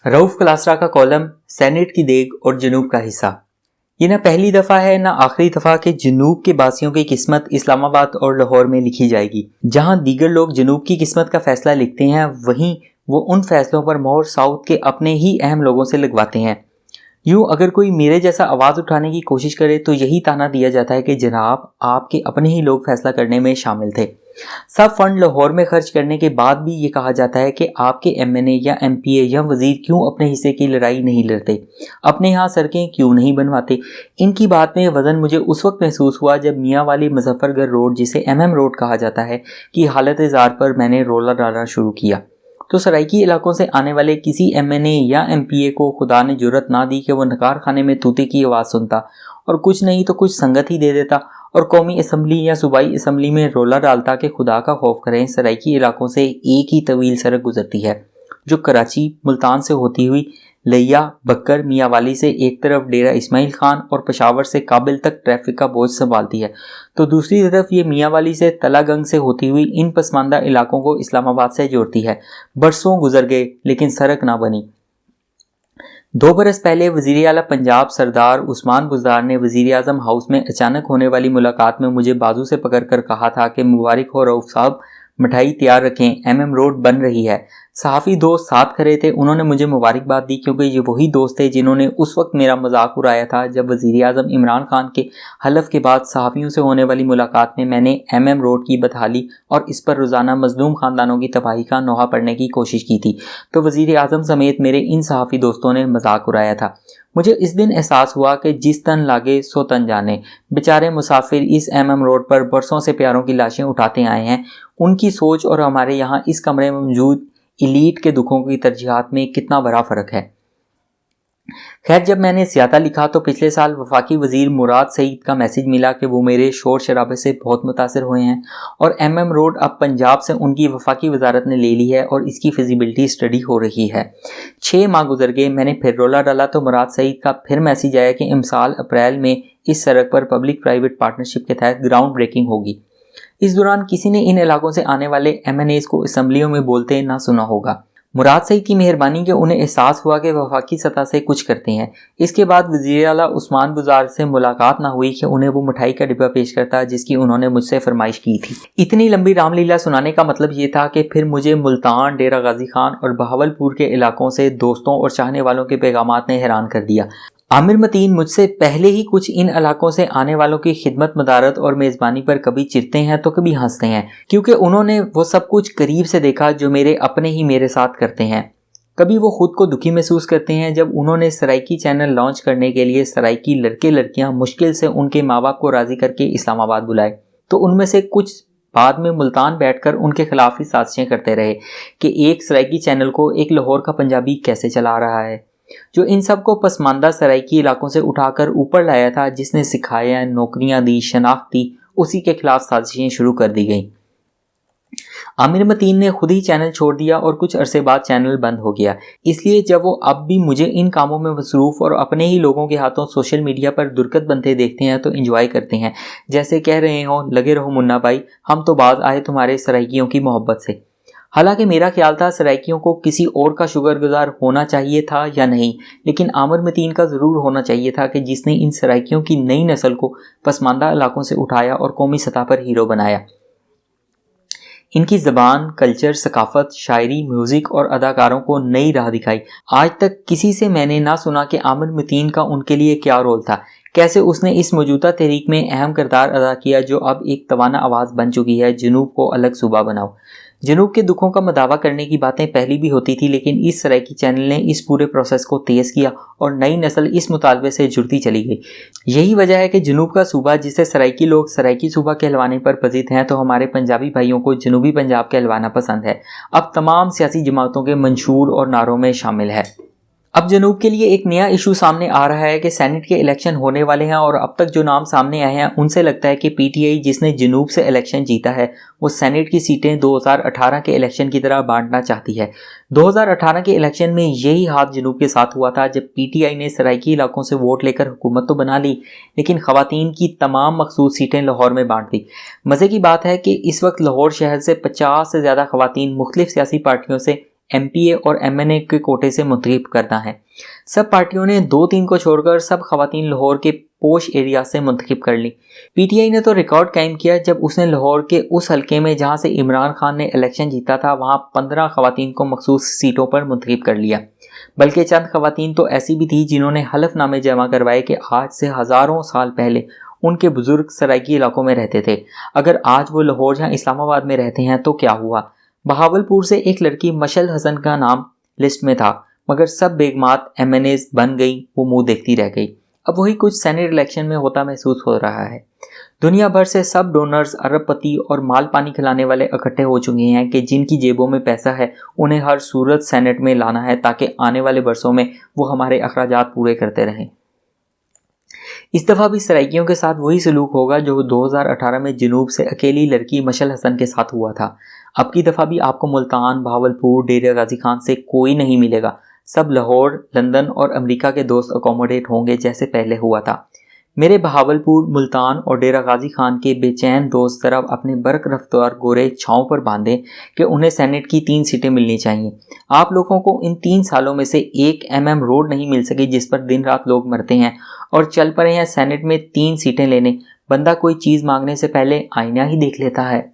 रऊफ क्लासरा का column senate की देग और जनूब का हिस्सा। ये ना पहली दफा है ना आखिरी दफा कि जनूब के बासियों की किस्मत इस्लामाबाद और लाहौर में लिखी जाएगी। जहां दीगर लोग जनूब की किस्मत का फैसला लिखते हैं, वहीं वो उन फैसलों पर मोहर साउथ के अपने ही अहम लोगों से लगवाते हैं। यूं अगर कोई मेरे जैसा आवाज उठाने की कोशिश करे तो यही ताना दिया जाता है कि जनाब, आपके अपने ही लोग फैसला करने में शामिल थे। सब फंड लाहौर में खर्च करने के बाद भी ये कहा जाता है कि आपके एमएनए या एमपीए या वजीर क्यों अपने हिस्से की लड़ाई नहीं लड़ते, अपने यहाँ सड़कें क्यों नहीं बनवाते। इनकी बात में वजन मुझे उस वक्त महसूस हुआ जब मियाँ वाली मुजफ्फरगढ़ रोड, जिसे एमएम रोड कहा जाता है, की हालत जार पर मैंने रोलर डालना शुरू किया। तो सराइकी इलाकों से आने वाले किसी एमएनए या एमपीए को खुदा ने जुर्रत ना दी कि वो नकार खाने में तूते की आवाज़ सुनता और कुछ नहीं तो कुछ संगत ही दे देता और कौमी असम्बली या सूबाई असम्बली में रोला डालता कि खुदा का खौफ करें। सराइकी इलाकों से एक ही तवील सड़क गुजरती है जो कराची मुल्तान से होती हुई लिया बक्कर मियाँवाली से एक तरफ डेरा इस्माइल खान और पेशावर से काबिल तक ट्रैफिक का बोझ संभालती है, तो दूसरी तरफ ये मियाँवाली से तलागंग से होती हुई इन पसमानदा इलाकों को इस्लामाबाद से जोड़ती है। बरसों गुजर गए लेकिन सड़क ना बनी। 2 बरस पहले वज़ीर आला पंजाब सरदार उस्मान बुज़दार ने वज़ीर आज़म हाउस में अचानक होने वाली मुलाकात में मुझे बाजू से पकड़कर कहा था कि मुबारक हो रऊफ साहब, मिठाई तैयार रखें, एमएम रोड बन रही है। सहाफ़ी दोस्त साथ खड़े थे, उन्होंने मुझे मुबारकबाद दी क्योंकि ये वही दोस्त थे जिन्होंने उस वक्त मेरा मजाक उड़ाया था जब वज़ीर आज़म इमरान खान के हलफ के बाद सहाफ़ियों से होने वाली मुलाकात में मैंने एमएम रोड की बदहाली और इस पर रोज़ाना मजलूम ख़ानदानों की तबाही का नोहा पढ़ने की कोशिश की थी, तो वज़ीर आज़म समेत मेरे इन सहाफ़ी दोस्तों ने मजाक उड़ाया था। मुझे इस दिन एहसास हुआ कि जिस तन लागे सो तन जाने। बेचारे मुसाफिर इस एमएम रोड पर बरसों से प्यारों की लाशें उठाते आए हैं। उनकी सोच और हमारे यहाँ इस कमरे में मौजूद इलीट के दुखों की तरजीहात में कितना बड़ा फ़र्क है। खैर, जब मैंने ज़्यादा लिखा तो पिछले साल वफाकी वज़ीर मुराद सईद का मैसेज मिला कि वो मेरे शोर शराबे से बहुत मुतासिर हुए हैं और एमएम रोड अब पंजाब से उनकी वफाकी वजारत ने ले ली है और इसकी फिजिबिलिटी स्टडी हो रही है। 6 माह गुजर गए, मैंने फिर रोला डाला तो मुराद सईद का फिर मैसेज आया कि इमसाल अप्रैल में इस सड़क पर पब्लिक प्राइवेट पार्टनरशिप के तहत ग्राउंड ब्रेकिंग होगी। इस दौरान किसी ने इन इलाकों से आने वाले एमएनएस को असम्बलियों में बोलते ना सुना होगा। मुराद सईद की मेहरबानी कि उन्हें एहसास हुआ कि वफाकी सतह से कुछ करते हैं। इसके बाद वज़ीर आला उस्मान बुज़दार से मुलाकात ना हुई कि उन्हें वो मिठाई का डिब्बा पेश करता जिसकी उन्होंने मुझसे फरमाइश की थी। इतनी लंबी रामलीला सुनाने का मतलब ये था कि फिर मुझे मुल्तान, डेरा गाजी खान और बहावलपुर के इलाकों से दोस्तों और चाहने वालों के पैगामात ने हैरान कर दिया। आमिर मतीन मुझसे पहले ही कुछ इन इलाकों से आने वालों की खिदमत, मदारत और मेज़बानी पर कभी चिढ़ते हैं तो कभी हंसते हैं, क्योंकि उन्होंने वो सब कुछ करीब से देखा जो मेरे अपने ही मेरे साथ करते हैं। कभी वो खुद को दुखी महसूस करते हैं जब उन्होंने सराइकी चैनल लॉन्च करने के लिए सराइकी लड़के लड़कियां मुश्किल से उनके माँ बाप को राज़ी करके इस्लामाबाद बुलाए, तो उनमें से कुछ बाद में मुल्तान बैठकर उनके खिलाफ ही साजिशें करते रहे कि एक सराइकी चैनल को एक लाहौर का पंजाबी कैसे चला रहा है, जो इन सब को पसमानदा सराइकी इलाकों से उठाकर ऊपर लाया था, जिसने सिखाया, नौकरियां दी, शनाख्त दी, उसी के खिलाफ साजिशें शुरू कर दी गई। आमिर मतीन ने खुद ही चैनल छोड़ दिया और कुछ अरसे बाद चैनल बंद हो गया। इसलिए जब वो अब भी मुझे इन कामों में मसरूफ़ और अपने ही लोगों के हाथों सोशल मीडिया पर दुरकत बनते देखते हैं तो इंजॉय करते हैं, जैसे कह रहे हो, लगे रहो मुन्ना भाई, हम तो बाज आए तुम्हारे सराइकियों की मोहब्बत से। हालांकि मेरा ख्याल था सराइकियों को किसी और का शुक्रगुजार होना चाहिए था या नहीं, लेकिन आमिर मतीन का ज़रूर होना चाहिए था कि जिसने इन सराइकियों की नई नस्ल को पसमानदा इलाकों से उठाया और कौमी सतह पर हीरो बनाया। इनकी ज़बान, कल्चर, सकाफ़त, शायरी, म्यूज़िक और अदाकारों को नई राह दिखाई। आज तक किसी से मैंने ना सुना कि आमिर मतीन का उनके लिए क्या रोल था, कैसे उसने इस मौजूदा तहरीक में अहम किरदार अदा किया जो अब एक तवाना आवाज़ बन चुकी है, जनूब को अलग सूबा बनाओ। जनूब के दुखों का मदावा करने की बातें पहले भी होती थी, लेकिन इस सराइकी चैनल ने इस पूरे प्रोसेस को तेज़ किया और नई नस्ल इस मुतालबे से जुड़ती चली गई। यही वजह है कि जनूब का सूबा, जिसे सराइकी लोग सराइकी सूबा कहलवाने पर पजीत हैं, तो हमारे पंजाबी भाइयों को जनूबी पंजाब कहलवाना पसंद है। अब तमाम सियासी जमातों के मंशूर और नारों में शामिल है। अब जनूब के लिए एक नया इशू सामने आ रहा है कि सेनेट के इलेक्शन होने वाले हैं और अब तक जो नाम सामने आए हैं उनसे लगता है कि पीटीआई, जिसने जनूब से इलेक्शन जीता है, वो सेनेट की सीटें 2018 के इलेक्शन की तरह बांटना चाहती है। 2018 के इलेक्शन में यही हाथ जनूब के साथ हुआ था जब पीटीआई ने सराइकी इलाकों से वोट लेकर हुकूमत तो बना ली, लेकिन खवातीन की तमाम मखसूस सीटें लाहौर में बांट दी। मज़े की बात है कि इस वक्त लाहौर शहर से 50 से ज़्यादा खवातीन मुख्तलिफ सियासी पार्टियों से MPA और MNA के कोटे से मुंतखब करना है। सब पार्टियों ने 2-3 को छोड़कर सब खवातीन लाहौर के पोश एरिया से मुंतखब कर ली। PTI ने तो रिकॉर्ड कायम किया जब उसने लाहौर के उस हलके में जहां से इमरान खान ने इलेक्शन जीता था वहां 15 खवातीन को मखसूस सीटों पर मुंतखब कर लिया। बल्कि चंद खवातीन तो ऐसी भी थी जिन्होंने हलफनामे जमा करवाए कि आज से हज़ारों साल पहले उनके बुजुर्ग सराइकी इलाकों में रहते थे। अगर आज वो लाहौर या इस्लामाबाद में रहते हैं तो क्या हुआ। बहावलपुर से एक लड़की मशल हसन का नाम लिस्ट में था, मगर सब बेगमात MNAs बन गई, वो मुंह देखती रह गई। अब वही कुछ सेनेट इलेक्शन में होता महसूस हो रहा है। दुनिया भर से सब डोनर्स, अरबपति और माल पानी खिलाने वाले इकट्ठे हो चुके हैं कि जिनकी जेबों में पैसा है उन्हें हर सूरत सेनेट में लाना है ताकि आने वाले बरसों में वो हमारे अखराजात पूरे करते रहें। इस दफ़ा भी सराइकियों के साथ वही सलूक होगा जो 2018 में जनूब से अकेली लड़की मशल हसन के साथ हुआ था। अब की दफ़ा भी आपको मुल्तान, बहावलपुर, डेरा गाजी खान से कोई नहीं मिलेगा। सब लाहौर, लंदन और अमेरिका के दोस्त अकोमोडेट होंगे जैसे पहले हुआ था। मेरे बहावलपुर, मुल्तान और डेरा गाजी खान के बेचैन दोस्त तरफ अपने बरक रफ्तार गोरे छाँव पर बांधें कि उन्हें सेनेट की 3 सीटें मिलनी चाहिए। आप लोगों को इन 3 सालों में से 1 mm रोड नहीं मिल सकी जिस पर दिन रात लोग मरते हैं और चल पड़े हैं सेनेट में 3 सीटें लेने। बंदा कोई चीज़ मांगने से पहले आईना ही देख लेता है।